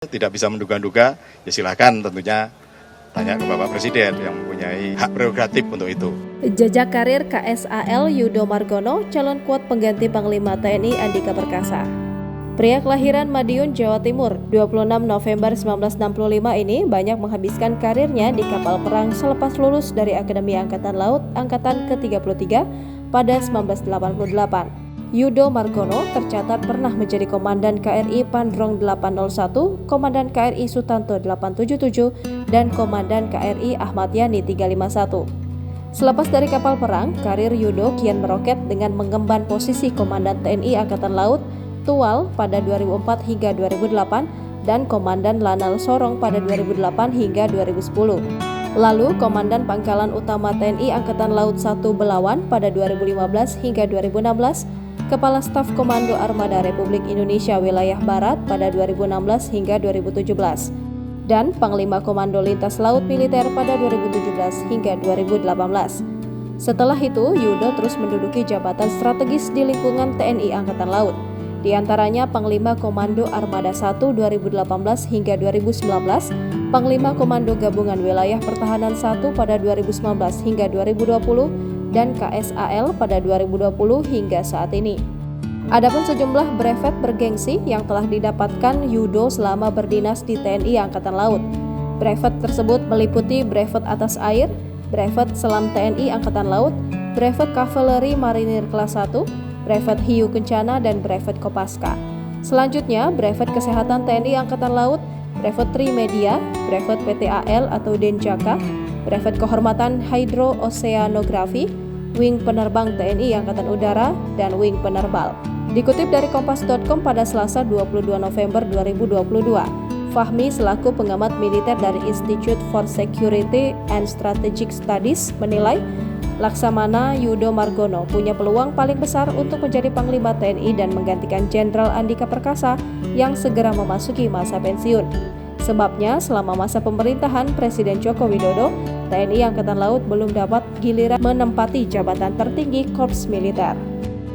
Tidak bisa menduga-duga, ya silakan tentunya tanya ke Bapak Presiden yang mempunyai hak prerogatif untuk itu. Jejak karir KSAL Yudo Margono, calon kuat pengganti Panglima TNI Andika Perkasa. Pria kelahiran Madiun, Jawa Timur, 26 November 1965 ini banyak menghabiskan karirnya di kapal perang selepas lulus dari Akademi Angkatan Laut Angkatan ke-33 pada 1988. Yudo Margono tercatat pernah menjadi Komandan KRI Pandrong 801, Komandan KRI Sutanto 877, dan Komandan KRI Ahmad Yani 351. Selepas dari kapal perang, karir Yudo kian meroket dengan mengemban posisi Komandan TNI Angkatan Laut Tual pada 2004 hingga 2008 dan Komandan Lanal Sorong pada 2008 hingga 2010. Lalu Komandan Pangkalan Utama TNI Angkatan Laut 1 Belawan pada 2015 hingga 2016, Kepala Staf Komando Armada Republik Indonesia Wilayah Barat pada 2016 hingga 2017, dan Panglima Komando Lintas Laut Militer pada 2017 hingga 2018. Setelah itu, Yudo terus menduduki jabatan strategis di lingkungan TNI Angkatan Laut, di antaranya Panglima Komando Armada 1 2018 hingga 2019, Panglima Komando Gabungan Wilayah Pertahanan 1 pada 2019 hingga 2020, dan KSAL pada 2020 hingga saat ini. Adapun sejumlah brevet bergengsi yang telah didapatkan Yudo selama berdinas di TNI Angkatan Laut. Brevet tersebut meliputi brevet atas air, brevet selam TNI Angkatan Laut, brevet kavaleri marinir kelas 1, brevet hiu kencana, dan brevet Kopaska. Selanjutnya, brevet kesehatan TNI Angkatan Laut, brevet Trimedia, brevet PTAL atau Denjaka, brevet kehormatan hidrooceanografi, wing penerbang TNI Angkatan Udara, dan wing penerbal. Dikutip dari kompas.com pada Selasa 22 November 2022, Fahmi selaku pengamat militer dari Institute for Security and Strategic Studies menilai Laksamana Yudo Margono punya peluang paling besar untuk menjadi Panglima TNI dan menggantikan Jenderal Andika Perkasa yang segera memasuki masa pensiun. Sebabnya, selama masa pemerintahan Presiden Joko Widodo, TNI Angkatan Laut belum dapat giliran menempati jabatan tertinggi Korps Militer.